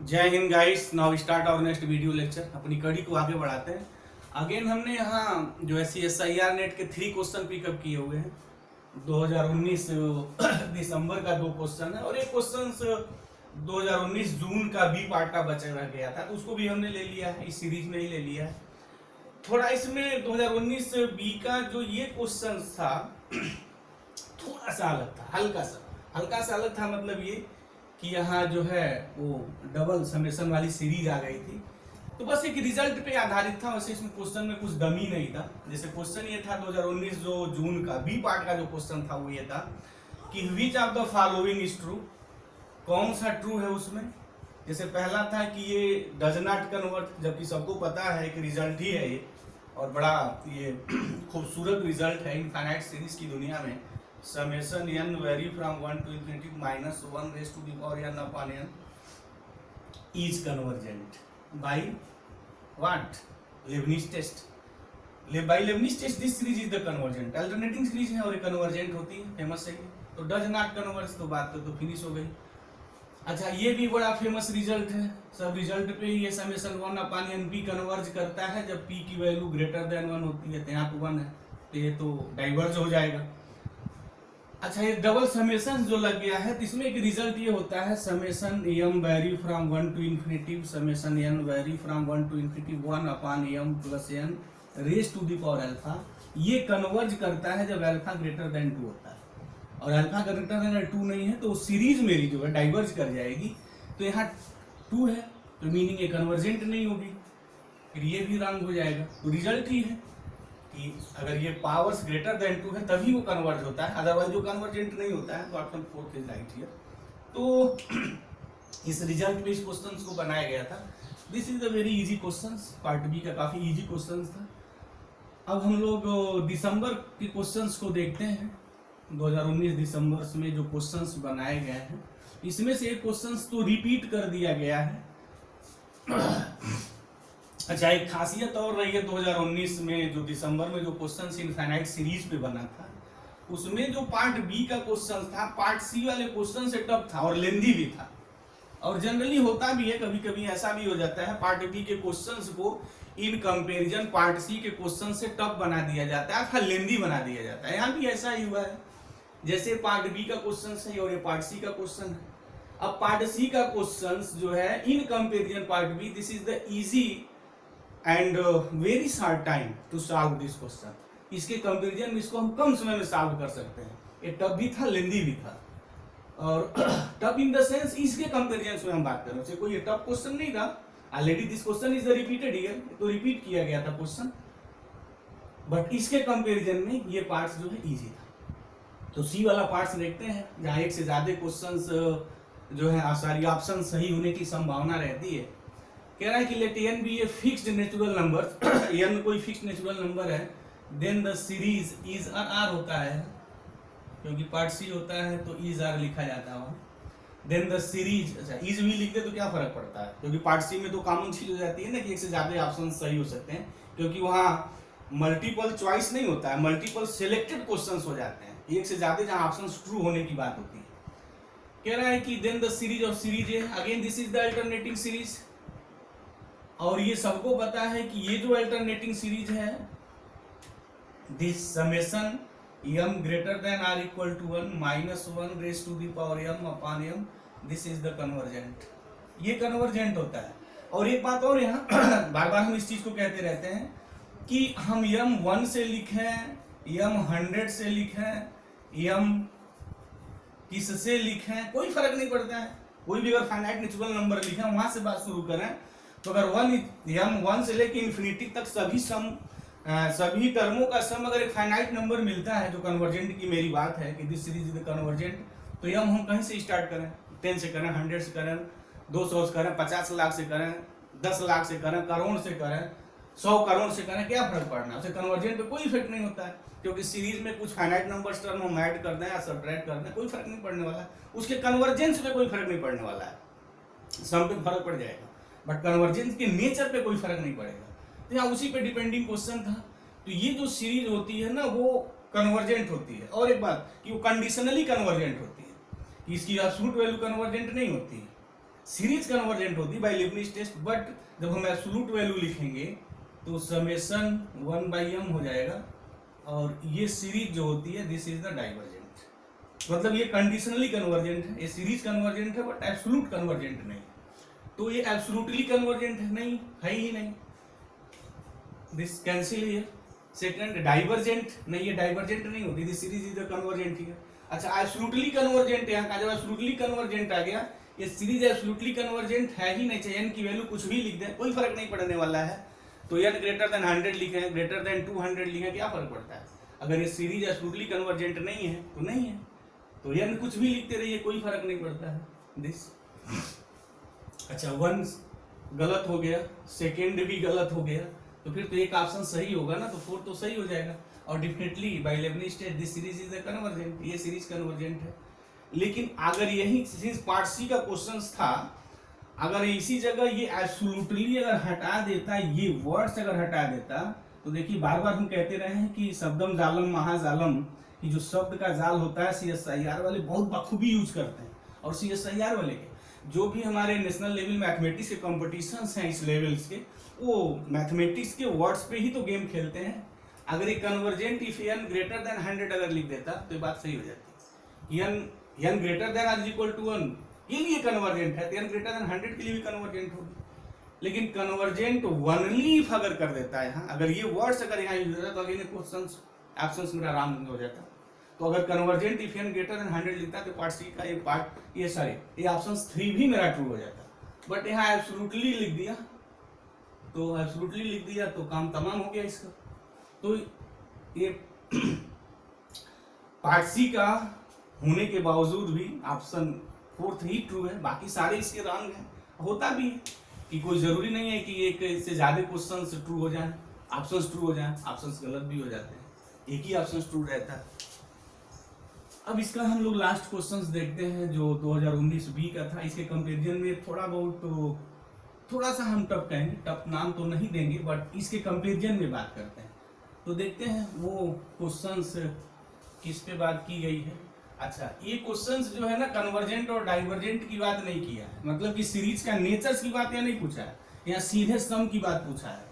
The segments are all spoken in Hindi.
जय हिंद guys. Now start our next video lecture. अपनी कड़ी को आगे बढ़ाते हैं। अगेन हमने यहाँ जो है CSIR नेट के 3 क्वेश्चन पिकअप किए हुए हैं। 2019 दिसंबर का 2 क्वेश्चन है और एक क्वेश्चन 2019 जून का बी पार्ट का बचा रह गया था, तो उसको भी हमने ले लिया है, इस सीरीज में ही ले लिया है। थोड़ा इसमें 2019 बी का जो ये क्वेश्चन था थोड़ा सा अलग था, हल्का सा अलग था। मतलब ये कि यहाँ जो है वो डबल समेशन वाली सीरीज आ गई थी, तो बस एक रिजल्ट पे आधारित था। वैसे इसमें क्वेश्चन में कुछ दमी नहीं था। जैसे क्वेश्चन ये था 2019 जो जून का बी पार्ट का जो क्वेश्चन था वो ये था कि which of the following is true, कौन सा ट्रू है उसमें। जैसे पहला था कि ये डज नॉट कन्वर्ट, जबकि सबको पता है एक रिजल्ट ही है ये, और बड़ा ये खूबसूरत रिजल्ट है इनफाइनाइट सीरीज की दुनिया में। Summation n vary from 1 to infinity minus 1 raised to the power n upon n is convergent by what? Leibniz test. by Leibniz test this series is the convergent. Alternating series है और ये convergent होती है, फेमस है। तो does not converge तो बात तो फिनिश हो गई। अच्छा, ये भी बड़ा फेमस रिजल्ट है। सब रिजल्ट पे ये summation 1 upon n p converge करता है जब p की वैल्यू ग्रेटर देन 1 होती है। तो यहाँ पे 1 है तो ये तो डाइवर्ज हो जाएगा। अच्छा, ये डबल समेशन जो लग गया है तो इसमें एक रिजल्ट ये होता है summation m vary from 1 to infinity summation n vary from 1 to infinity 1 upon m plus n raise to the power alpha. ये कन्वर्ज करता है जब अल्फा ग्रेटर देन 2 होता है, और अल्फा ग्रेटर देन 2 नहीं है तो सीरीज मेरी जो है डाइवर्ज कर जाएगी। तो यहाँ 2 है तो मीनिंग ये कन्वर्जेंट नहीं होगी, फिर ये भी रॉन्ग हो जाएगा। तो रिजल्ट ही है कि अगर ये पावर्स ग्रेटर देन 2 है तभी वो कन्वर्ज होता है, अदरवाइज जो कन्वर्जेंट नहीं होता है। तो ऑप्शन 4 इज राइट हियर। तो इस रिजल्ट में इस क्वेश्चंस को बनाया गया था। This is a very easy questions, part B का काफी इजी क्वेश्चंस था। अब हम लोग दिसंबर के क्वेश्चंस को देखते हैं। 2019 दिसंबर में जो क्वेश्चंस बनाए गए हैं इसमें से एक क्वेश्चंस तो रिपीट कर दिया गया है। अच्छा, एक खासियत और रही है 2019 में जो दिसंबर में जो क्वेश्चन इनफाइनाइट सीरीज पे बना था, उसमें जो पार्ट बी का क्वेश्चन था पार्ट सी वाले क्वेश्चन से टफ था और लेंदी भी था। और जनरली होता भी है, कभी कभी ऐसा भी हो जाता है पार्ट बी के क्वेश्चंस को इन कंपैरिजन पार्ट सी के क्वेश्चन से टफ बना दिया जाता है, अथवा लेंदी बना दिया जाता है। यहाँ भी ऐसा ही हुआ है। जैसे पार्ट बी का क्वेश्चन है और ये पार्ट सी का क्वेश्चन है। अब पार्ट सी का क्वेश्चन जो है in comparison part B, this is the easy and very short time to solve this question. इसके कंपेरिजन में इसको हम कम समय में सॉल्व कर सकते हैं। ये टफ भी था, लेंदी भी था। और टफ इन द सेंस इसके कंपेरिजन में हम बात कर रहे हैं, कोई टफ क्वेश्चन नहीं था। Already this question is repeated here, तो रिपीट किया गया था क्वेश्चन, बट इसके कंपेरिजन में ये पार्ट्स जो है इजी था। तो सी वाला पार्ट्स देखते हैं जहाँ एक से ज्यादा क्वेश्चंस जो है सारी ऑप्शन सही होने की संभावना रहती है। कह रहा है कि let n be a fixed natural number, n कोई फिक्स्ड नेचुरल नंबर है, then the series is r होता है, क्योंकि पार्ट सी होता है तो इज r लिखा जाता है। देन द सीरीज, अच्छा इज भी लिखते तो क्या फर्क पड़ता है, क्योंकि पार्ट सी में तो कॉमन चीज हो जाती है ना कि एक से ज्यादा ऑप्शन सही हो सकते हैं, क्योंकि वहाँ मल्टीपल चॉइस नहीं होता है, मल्टीपल सिलेक्टेड क्वेश्चंस हो जाते हैं। एक से ज्यादा जहाँ ऑप्शन ट्रू होने की बात होती है। कह रहा है कि then the series of series है, again this is the alternating series. और ये सबको पता है कि ये जो अल्टरनेटिंग सीरीज है this summation m greater than r equal to 1 minus 1 raise to the power m upon m, this is the convergent. ये कन्वर्जेंट होता है। और एक बात और यहाँ बार बार हम इस चीज को कहते रहते हैं कि हम m 1 से लिखें, m 100 से लिखें, m किससे लिखें, कोई फर्क नहीं पड़ता है। कोई भी अगर फाइनाइट नेचुरल नंबर लिखें वहां से बात शुरू करें, तो अगर m 1 से लेके इन्फिनिटी तक सभी टर्मों का सम अगर एक फाइनाइट नंबर मिलता है, जो कन्वर्जेंट की मेरी बात है कि दिस सीरीज इज कन्वर्जेंट, तो m हम कहीं से स्टार्ट करें, 10 से करें, 100 से करें, 200 से करें, 50 लाख से करें, 10 लाख से करें, करोड़ से करें, 100 करोड़ से करें, क्या फर्क पड़ना है उसे। कन्वर्जेंट पे कोई इफेक्ट नहीं होता है, क्योंकि सीरीज में कुछ फाइनाइट नंबर टर्म हम ऐड कर दें या सब्ट्रैक्ट कर दें, कोई फर्क नहीं पड़ने वाला है। उसके कन्वर्जेंस पे कोई फर्क नहीं पड़ने वाला है, सम पे फर्क पड़ जाएगा, बट कन्वर्जेंस के नेचर पे कोई फर्क नहीं पड़ेगा। तो यहाँ उसी पे डिपेंडिंग क्वेश्चन था। तो ये जो सीरीज होती है ना वो कन्वर्जेंट होती है। और एक बात कि वो कंडीशनली कन्वर्जेंट होती है, कि इसकी एब्सोल्यूट वैल्यू कन्वर्जेंट नहीं होती है। सीरीज कन्वर्जेंट होती है बाय लीबनिज टेस्ट, बट जब हम एब्सोल्यूट वैल्यू लिखेंगे तो समेशन 1/m हो जाएगा, और ये सीरीज जो होती है दिस इज द डाइवर्जेंट। मतलब ये कंडीशनली कन्वर्जेंट है, ये सीरीज कन्वर्जेंट है बट एब्सोल्यूट कन्वर्जेंट नहीं। तो ये एब्सोल्युटली कन्वर्जेंट नहीं है ही नहीं, this cancel here. Second divergent नहीं, ये डाइवर्जेंट नहीं होती, this series is the convergent here. अच्छा एब्सोल्युटली कन्वर्जेंट यहाँ का, जब एब्सोल्युटली कन्वर्जेंट आ गया, ये सीरीज एब्सोल्युटली कन्वर्जेंट है ही नहीं, चाहे n की वैल्यू कुछ भी लिख दें कोई फर्क नहीं पड़ने वाला है। तो n ग्रेटर देन 100 लिखे, ग्रेटर देन 200 लिखे, क्या फर्क पड़ता है? अगर ये सीरीज एब्सोल्युटली कन्वर्जेंट नहीं है तो नहीं है, तो n कुछ भी लिखते रहिए कोई फर्क नहीं पड़ता है दिस। अच्छा 1 गलत हो गया, सेकेंड भी गलत हो गया, तो फिर तो एक ऑप्शन सही होगा ना, तो 4 तो सही हो जाएगा। और definitely by Leibniz test this series is the convergent, ये सीरीज कन्वर्जेंट है। लेकिन अगर यही सिंस पार्ट सी का क्वेश्चन था, अगर इसी जगह ये एब्सोल्युटली अगर हटा देता, ये वर्ड्स अगर हटा देता, तो देखिए बार बार हम कहते रहे हैं कि शब्दम जालम महाजालम, कि जो शब्द का जाल होता है CSIR वाले बहुत बखूबी यूज करते हैं, और CSIR वाले के जो भी हमारे नेशनल लेवल मैथमेटिक्स के कॉम्पिटिशन्स हैं इस लेवल्स के, वो मैथमेटिक्स के वर्ड्स पे ही तो गेम खेलते हैं। अगर ये convergent if n greater than 100 अगर लिख देता तो ये बात सही हो जाती। n ग्रेटर देन और इक्वल टू 1 के लिए कन्वर्जेंट है, तो n ग्रेटर देन 100 के लिए भी कन्वर्जेंट होगी। लेकिन कन्वर्जेंट ओनली इफ अगर कर देता है यहाँ, अगर ये वर्ड्स अगर यहाँ यूज होता तो अगेन क्वेश्चंस ऑप्शंस मेरा रॉन्ग हो जाता। तो अगर convergent if n greater than 100 लिखता तो पार्ट सी का ये ऑप्शन 3 भी मेरा ट्रू हो जाता। बट यहाँ एब्सोल्युटली लिख दिया, तो एब्सोल्युटली लिख दिया तो काम तमाम हो गया इसका। तो ये पार्ट सी का होने के बावजूद भी ऑप्शन 4 ही ट्रू है, बाकी सारे इसके रॉन्ग हैं। होता भी है कि कोई जरूरी नहीं है कि एक इससे ज्यादा क्वेश्चन ट्रू हो जाए, ऑप्शंस ट्रू हो जाए, ऑप्शंस गलत भी हो जाते हैं, एक ही ऑप्शन ट्रू रहता है। अब इसका हम लोग लास्ट क्वेश्चंस देखते हैं जो 2019 बी का था। इसके कंपेरिजन में थोड़ा बहुत तो थोड़ा सा हम टफ कहेंगे, टफ नाम तो नहीं देंगे, बट इसके कंपेरिजन में बात करते हैं। तो देखते हैं वो क्वेश्चंस किस पे बात की गई है। अच्छा ये क्वेश्चंस जो है ना, कन्वर्जेंट और डाइवर्जेंट की बात नहीं किया है, मतलब कि सीरीज का नेचर्स की बात यहाँ नहीं पूछा है, यहाँ सीधे सम की बात पूछा है।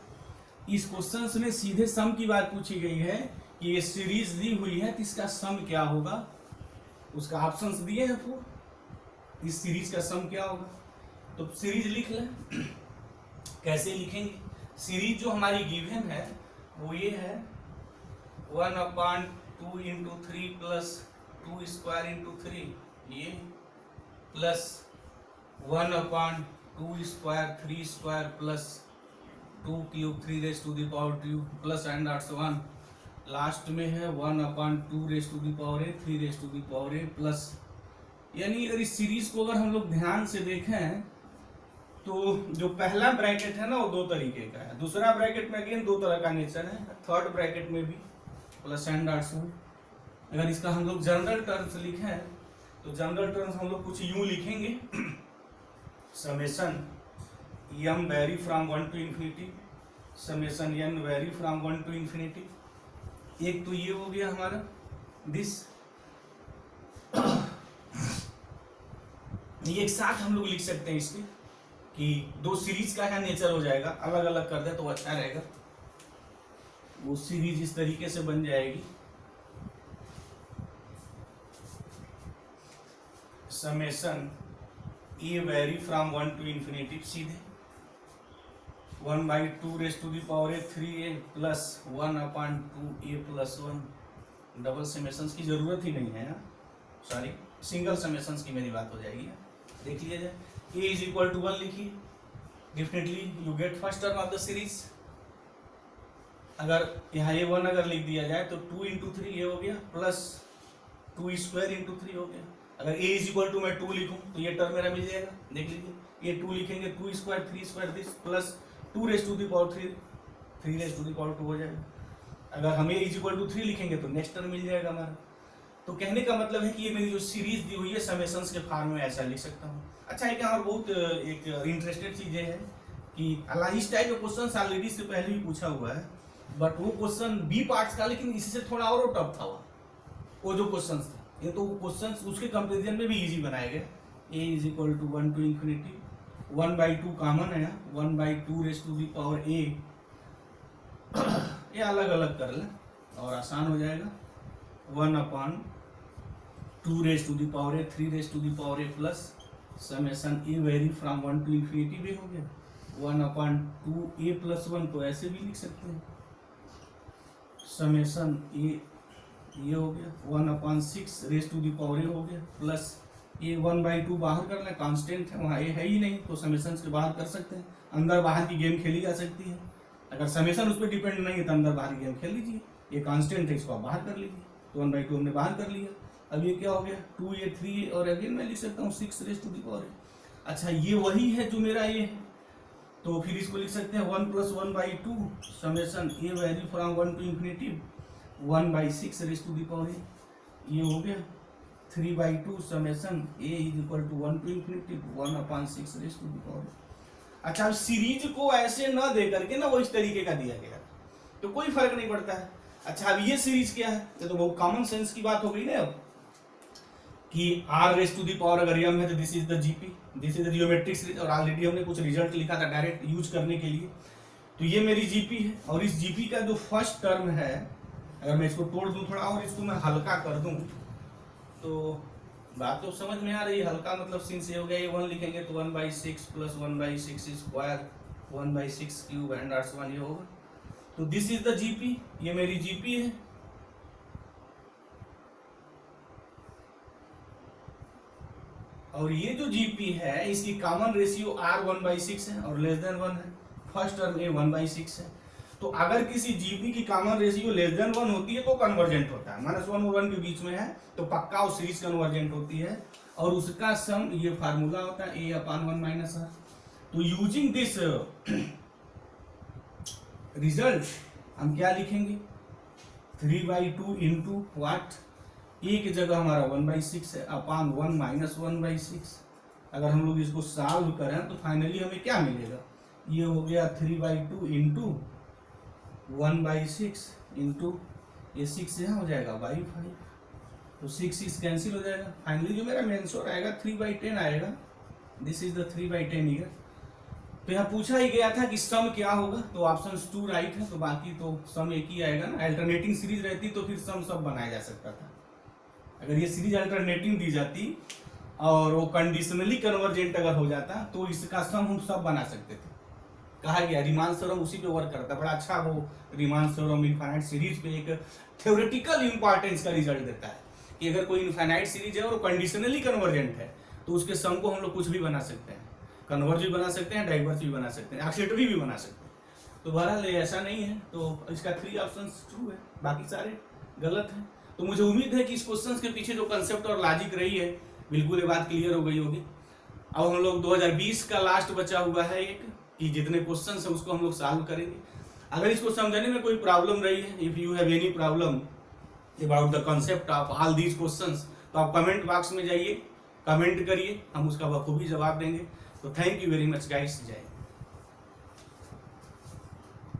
इस क्वेश्चंस में सीधे सम की बात पूछी गई है कि ये सीरीज दी हुई है तो इसका सम क्या होगा, उसका ऑप्शंस दिए हैं वो, इस सीरीज का सम क्या होगा। तो सीरीज लिख लें, कैसे लिखेंगे? सीरीज जो हमारी गिवन है वो ये है 1/2 × 3 प्लस 2 स्क्वायर × 3, ये plus 1/2 square 3 square plus 2 cube 3⁻² plus and 1, last में है 1/2⁴ 3⁻⁴ प्लस। यानी अगर इस सीरीज को अगर हम लोग ध्यान से देखें तो जो पहला ब्रैकेट है ना वो 2 तरीके का है, दूसरा ब्रैकेट में अगेन 2 तरह का नेचर है, थर्ड ब्रैकेट में भी प्लस एंड 1। अगर इसका हम लोग जनरल टर्म्स लिखें तो जनरल टर्म्स हम लोग कुछ यूं लिखेंगे, summation m vary from 1 to infinity, summation n vary from 1 to infinity। एक तो ये हो गया हमारा दिस, ये एक साथ हम लोग लिख सकते हैं इसके कि 2 सीरीज का क्या नेचर हो जाएगा, अलग अलग कर दे तो अच्छा रहेगा, वो सीरीज इस तरीके से बन जाएगी। Summation a very from 1 to infinity, सीधे 1/2⁴ प्लस 1/2a + 1। डबल समेशंस की जरूरत ही नहीं है, सॉरी सिंगल समेशंस की मेरी बात हो जाएगी। देख लिया जाए, a = 1 लिखिए, definitely you get first term of the series. अगर यहाँ a1 अगर लिख दिया जाए तो 2 × 3 ये हो गया, प्लस 2² × 3 हो गया। अगर a = मैं 2 लिखूं तो ये टर्म मेरा मिल जाएगा, देख लीजिए, ये 2 लिखेंगे 2² 3² दिस प्लस 2⁻³ 3⁻² हो जाएगा। अगर हम a = 3 लिखेंगे तो नेक्स्ट टर्म मिल जाएगा हमारा। तो कहने का मतलब है कि ये मेरी जो सीरीज दी हुई है समेशंस के फॉर्म में ऐसा लिख सकता हूँ। अच्छा है कि और बहुत एक इंटरेस्टेड चीज़ें हैं कि इस टाइप के क्वेश्चन ऑलरेडी से पहले भी पूछा हुआ है, बट वो क्वेश्चन बी पार्ट्स का, लेकिन इससे थोड़ा और टफ था वो जो क्वेश्चन था। ये तो क्वेश्चन उसके कंपेरिजन में भी इजी बनाए गए, a is equal to 1 to infinity 1/2 common है, 1/2 raise to the power a, ये अलग अलग कर ले और आसान हो जाएगा। 1/2 raise to the power a, 3 raise to the power a plus summation a vary from 1 to infinity भी हो गया। 1/2 a प्लस 1 तो ऐसे भी लिख सकते हैं, समेशन a ये हो गया। 1/6 raise to the power a हो गया प्लस ये 1/2 बाहर करना है, कांस्टेंट है, वहाँ a है ही नहीं तो समेशन के बाहर कर सकते हैं। अंदर बाहर की गेम खेली जा सकती है, अगर समेशन उस पर डिपेंड नहीं है तो अंदर बाहर की गेम खेल लीजिए। ये कांस्टेंट है, इसको आप बाहर कर लीजिए, तो 1/2 हमने बाहर कर लिया। अब ये क्या हो गया 2a 3 और अगेन मैं लिख सकता हूँ 6 raise to the power a। अच्छा ये वही है जो मेरा ये है, तो फिर इसको लिख सकते हैं 1 + 1/2 summation a vary from 1 to infinity 1/6 raise to the power a, ये हो गया 3/2 summation a is equal to 1 to infinity 1/6 raise to the power a। अच्छा अब सीरीज को ऐसे न दे करके ना वो इस तरीके का दिया गया तो कोई फर्क नहीं पड़ता है। अच्छा अब ये सीरीज क्या है, ये तो बहुत कॉमन सेंस की बात हो गई ना अब कि r raise to the power अगर m है तो this is the GP, this is the geometric series, और ऑलरेडी हमने कुछ रिजल्ट लिखा था डायरेक्ट यूज करने के लिए। तो ये मेरी जीपी है और इस जीपी का जो फर्स्ट टर्म है अगर मैं इसको तोड़ दूं थोड़ा और इसको मैं हल्का कर दूं तो बात तो समझ में आ रही है। हल्का मतलब सिंस ये हो गया, ये 1 लिखेंगे तो 1/6 plus 1/6 square 1/6 cube and arts 1 ये होगा। तो दिस इज द जीपी, ये मेरी जीपी है। और ये जो जीपी है इसकी कॉमन रेशियो r 1/6 है और लेस देन 1 है, फर्स्ट टर्म a 1/6 है। तो अगर किसी जीपी की कॉमन रेशियो लेस देन 1 होती है तो कन्वर्जेंट होता है, -1 और 1 के बीच में है तो पक्का उस सीरीज कन्वर्जेंट होती है और उसका सम ये फार्मूला होता है a/1 - r। तो यूजिंग दिस रिजल्ट हम क्या लिखेंगे 3/2 इंटू व्हाट, a की जगह हमारा 1/6 है अपॉन 1 - 1/6। अगर हम लोग इसको सॉल्व करें तो फाइनली हमें क्या मिलेगा, ये हो गया 3/2 इंटू 1/6 इंटू ये 6 यहाँ हो जाएगा 5, तो 6 कैंसिल हो जाएगा। फाइनली जो मेरा आंसर आएगा 3/10 आएगा। This is the 3/10 year. तो यहाँ पूछा ही गया था कि सम क्या होगा, तो ऑप्शन 2 राइट है, तो बाकी तो सम एक ही आएगा ना। अल्टरनेटिंग सीरीज रहती तो फिर सम सब बनाया जा सकता था। अगर ये सीरीज अल्टरनेटिंग दी जाती और वो कंडीशनली कन्वर्जेंट अगर हो जाता तो इसका सम हम सब बना सकते थे। कहा गया रीमान थ्योरम उसी पे वर्क करता है, बड़ा अच्छा वो रीमान थ्योरम इनफाइनाइट सीरीज पे एक थ्योरेटिकल इंपॉर्टेंस का रिजल्ट देता है कि अगर कोई इनफाइनाइट सीरीज है और कंडीशनली कन्वर्जेंट है तो उसके सम को हम लोग कुछ भी बना सकते हैं, कन्वर्ज भी बना सकते हैं, डाइवर्स भी बना सकते हैं, एक्सीलरेटरी भी बना सकते हैं। तो बहरहाल ऐसा नहीं है, तो इसका 3 ऑप्शन ट्रू है, बाकी सारे गलत हैं। तो मुझे उम्मीद है कि इस क्वेश्चन के पीछे जो कंसेप्ट और लॉजिक रही है बिल्कुल ये बात क्लियर हो गई होगी। अब हम लोग 2020 का लास्ट बचा हुआ है एक कि जितने क्वेश्चन है उसको हम लोग सॉल्व करेंगे। अगर इसको समझने में कोई प्रॉब्लम रही है, if you have any problem about the concept of all these questions, तो आप कमेंट बॉक्स में जाइए, कमेंट करिए, हम उसका बखूबी जवाब देंगे। तो thank you very much guys, जय।